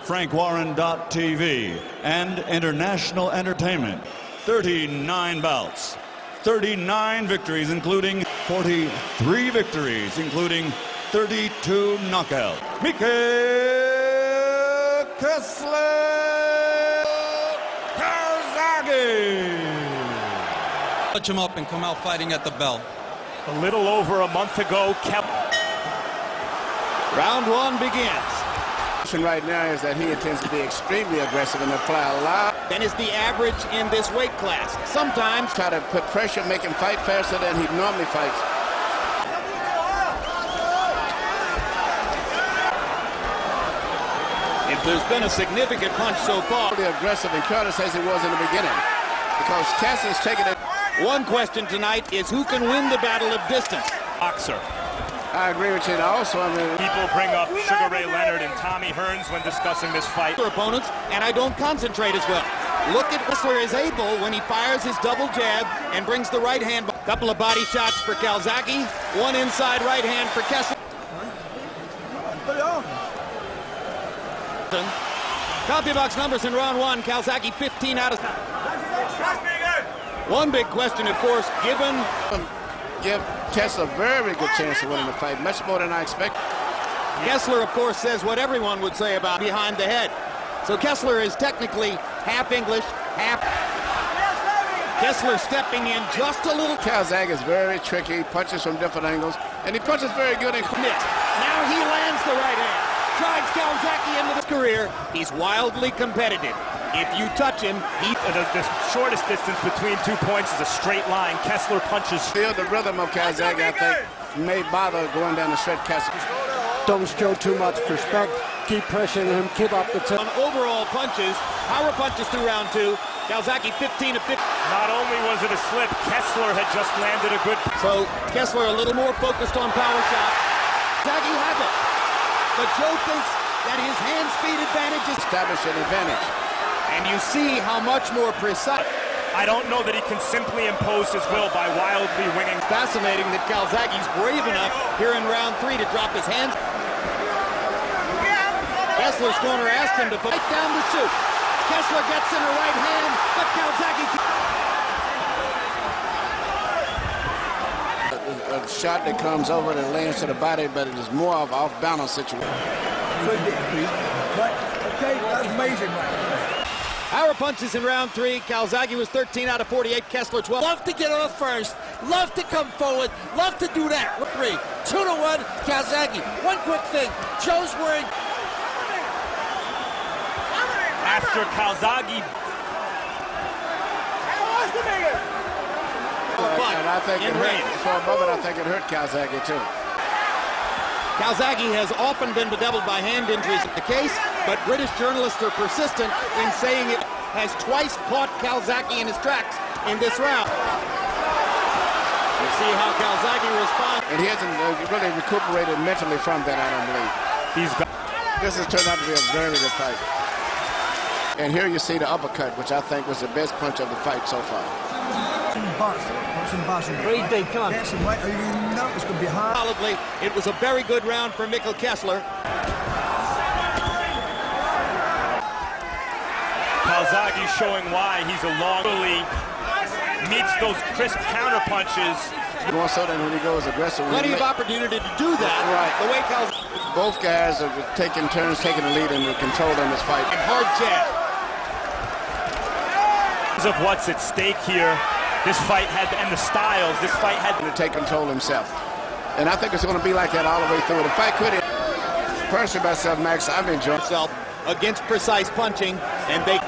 FrankWarren.tv, and International Entertainment. 39 bouts, 39 victories, including 43 victories, including 32 knockouts. Mikkel Kessler, Calzaghe. Touch him up and come out fighting at the bell. A little over a month ago, Round one begins. Right now is that he intends to be extremely aggressive and apply a lot. Than is the average in this weight class. Sometimes Try to put pressure, make him fight faster than he normally fights. if there's been a significant punch so far. Really aggressive and Curtis as he was in the beginning, because Kessler's taking it. One question tonight is who can win the battle of distance? boxer. I agree with you. Also, I mean, People bring up Sugar Ray Leonard and Tommy Hearns when discussing this fight. For opponents, and I don't concentrate as well. Look at Kessler is able when he fires his double jab and brings the right hand. Couple of body shots for Calzaghe, one inside right hand for Kessler. CompuBox numbers in round one. Calzaghe 15 out of. One big question, of course, give Kessler a very good chance of winning the fight, much more than I expected. Kessler, of course, says what everyone would say about behind the head. So Kessler is technically half English, half. Kessler stepping in just a little. Calzaghe is very tricky, punches from different angles, and he punches very good in Now he lands the right hand. Drives Calzaghe into the career. He's wildly competitive. If you touch him, The shortest distance between 2 points is a straight line. Kessler punches. Feel the rhythm of Calzaghe, I think, may bother going down the stretch. Kessler. Don't show too much respect. Keep pressuring him. Keep up the tempo. on overall punches, power punches through round two. Calzaghe 15 of 50. Not only was it a slip, Kessler had just landed a good. So Kessler a little more focused on power shot. Calzaghe has it. But Joe thinks that his hand-speed advantage is Establish an advantage. and you see how much more precise. I don't know that he can simply impose his will by wildly winging. Fascinating that Calzaghe's brave enough here in round three to drop his hands. Kessler's corner asked him to fight down the chute. Kessler gets in a right hand, but Calzaghe. A shot that comes over and lands to the body, but it is more of an off-balance situation. But, okay, that's amazing right there. Power punches in round three. Calzaghe was 13 out of 48. Kessler 12. Love to get off first. Love to come forward. Love to do that. 3, 2-1, Calzaghe. One quick thing. Joe's wearing. After Calzaghe. And I think in it hurt. range. For a moment, I think it hurt Calzaghe too. Calzaghe has often been bedeviled by hand injuries in the case, but British journalists are persistent in saying it has twice caught Calzaghe in his tracks in this round. We'll see how Calzaghe responds. And he hasn't really recuperated mentally from that, I don't believe. This has turned out to be a very good fight. And here you see the uppercut, which I think was the best punch of the fight so far. Great day, come on. Solidly, it was a very good round for Mikkel Kessler. Calzaghe showing why he's a really meets those crisp counter punches. More so than when he goes aggressive. Plenty of opportunity to do that. Right. The way Calzaghe Both guys are taking turns, taking the lead and the control in this fight. and hard jab. Because of what's at stake here, this fight had, and the styles, this fight had To take control himself. And I think it's going to be like that all the way through. The fight could end. Personally, myself, Max, I've enjoyed Himself against precise punching, and they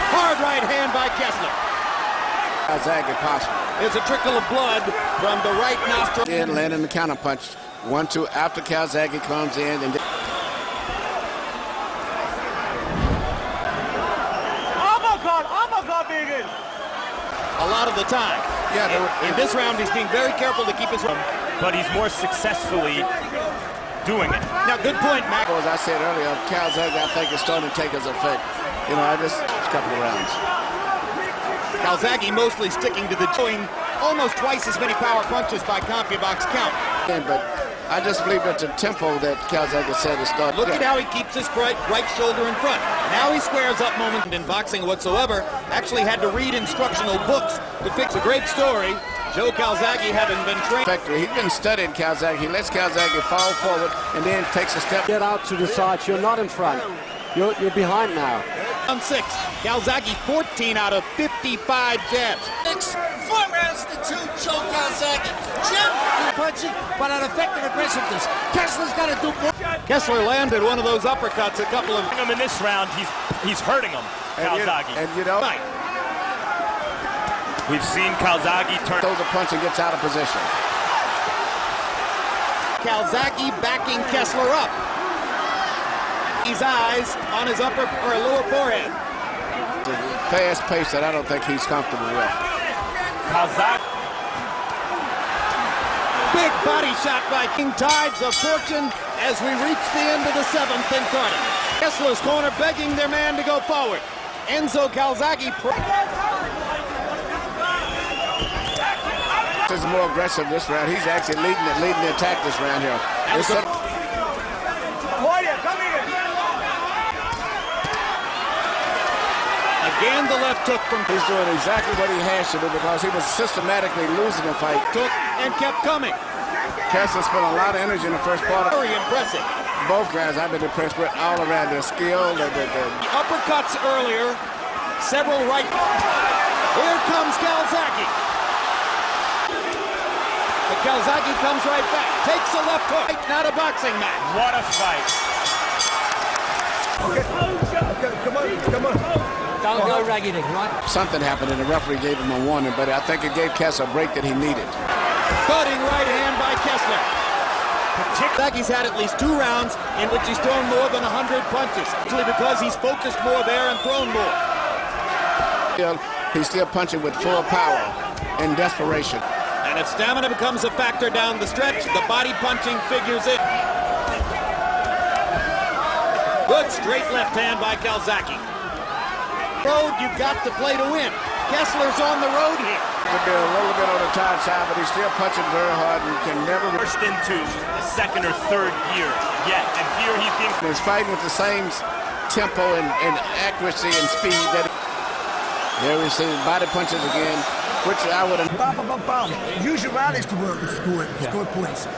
hard right hand by Kessler. Calzaghe if possible. There's a trickle of blood from the right nostril. Again, landing the counter punch. 1-2 after Calzaghe comes in. And A lot of the time. Yeah, In this round, he's being very careful to keep his. but he's more successfully doing it. Now, good point, Mac. as I said earlier, Calzaghe, I think, is starting to take his effect. You know, a couple of rounds. Calzaghe mostly sticking to the doing almost twice as many power punches by CompuBox count. But I just believe that the tempo that Calzaghe said is starting. Look at how he keeps his right shoulder in front. Now he squares up moment in boxing whatsoever. Actually had to read instructional books to fix a great story. Joe Calzaghe having been trained. He's been studying Calzaghe. He lets Calzaghe fall forward and then takes a step. Get out to the sides. You're not in front. You're behind now. On 6. Calzaghe 14 out of 55 jabs. 4 rounds to 2, Joe Calzaghe. Jim, punching, but on effective aggressiveness. Kessler's got to do more. Kessler landed one of those uppercuts a couple of... him in this round, he's hurting him, Calzaghe. And you know, Right. We've seen Calzaghe turn. throws a punch and gets out of position. Calzaghe backing Kessler up. His eyes on his upper or lower forehead. It's a fast pace that I don't think he's comfortable with. Calzaghe. Big body shot by King Tides of Fortune as we reach the end of the 7th and quarter. Kessler's corner begging their man to go forward. Enzo Calzaghe. This is more aggressive this round. He's actually leading the attack this round here. Again, the left hook from... He's doing exactly what he has to do because he was systematically losing the fight. Took and kept coming. Kessler spent a lot of energy in the first part. Very impressive. Both guys I've been impressed with all around their skill. The uppercuts earlier. Several right... Here comes Calzaghe. But Calzaghe comes right back. Takes a left hook. Not a boxing match. What a fight. Come on. Don't go raggedy, right? Something happened and the referee gave him a warning, but I think it gave Kessler a break that he needed. Cutting right hand by Kessler. Calzaghe's had at least 2 rounds in which he's thrown more than 100 punches. Actually because he's focused more there and thrown more. He's still punching with full power and desperation. And if stamina becomes a factor down the stretch, the body punching figures in. Good straight left hand by Calzaghe. Road you've got to play to win. Kessler's on the road here. Could be a little bit on the tired side, but he's still punching very hard and can never... First into the 2nd or 3rd year yet, and here he's being... He's fighting with the same tempo and accuracy and speed that... There we see body punches again, which I would have... Use your rallies to work and score points.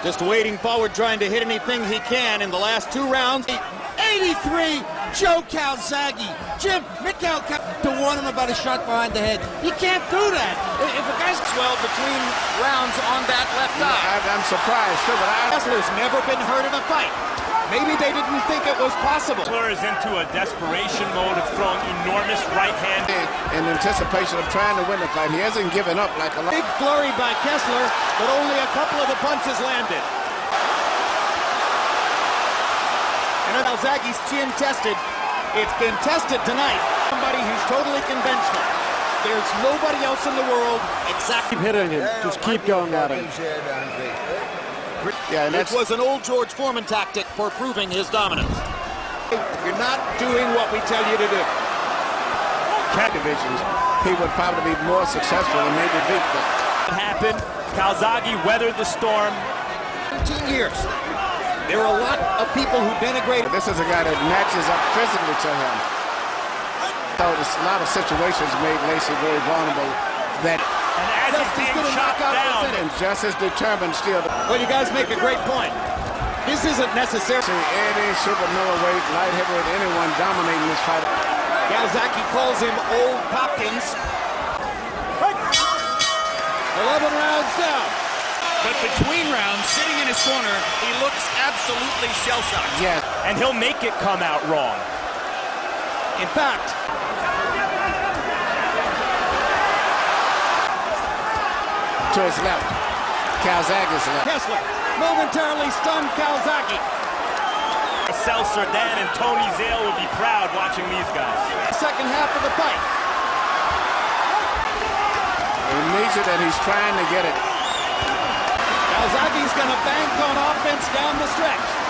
Just wading forward, trying to hit anything he can in the last 2 rounds. 83, Joe Calzaghe. Jim, Mikkel Kessler to warn him about a shot behind the head. You can't do that. If a guy's Well between rounds on that left eye. I'm surprised, too, but Kessler's never been hurt in a fight. Maybe they didn't think it was possible. Kessler is into a desperation mode of throwing enormous right hand. in anticipation of trying to win the fight. He hasn't given up like a lot. Big flurry by Kessler, but only a couple of the punches landed. And Calzaghe's chin tested. It's been tested tonight. Somebody who's totally conventional. There's nobody else in the world exactly. Keep hitting him. Just keep going at him. Yeah, and It was an old George Foreman tactic for proving his dominance. You're not doing what we tell you to do. cat divisions, he would probably be more successful and maybe beat them. What happened? Calzaghe weathered the storm. 15 years. There are a lot of people who denigrate. This is a guy that matches up physically to him. So there's a lot of situations made Lacey very vulnerable that And as he's being shot down, and just as determined still. Well, you guys make a great point. This isn't necessary. See any super middleweight, light heavyweight, anyone dominating this fight. Calzaghe calls him Old Popkins. 11 rounds down. But between rounds, sitting in his corner, he looks absolutely shell-shocked. Yes. and he'll make it come out wrong. In fact, To his left. Calzaghe's left. Kessler momentarily stunned Calzaghe. Marcel Cerdan and Tony Zale would be proud watching these guys. Second half of the fight. He needs it and he's trying to get it. Calzaghe's going to bank on offense down the stretch.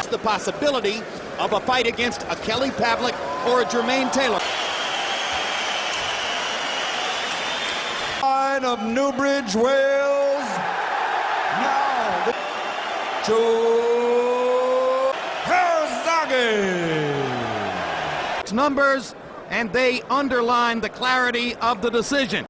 The possibility of a fight against a Kelly Pavlik or a Jermaine Taylor. Line of Newbridge, Wales. Now, to Calzaghe. Numbers, and they underline the clarity of the decision.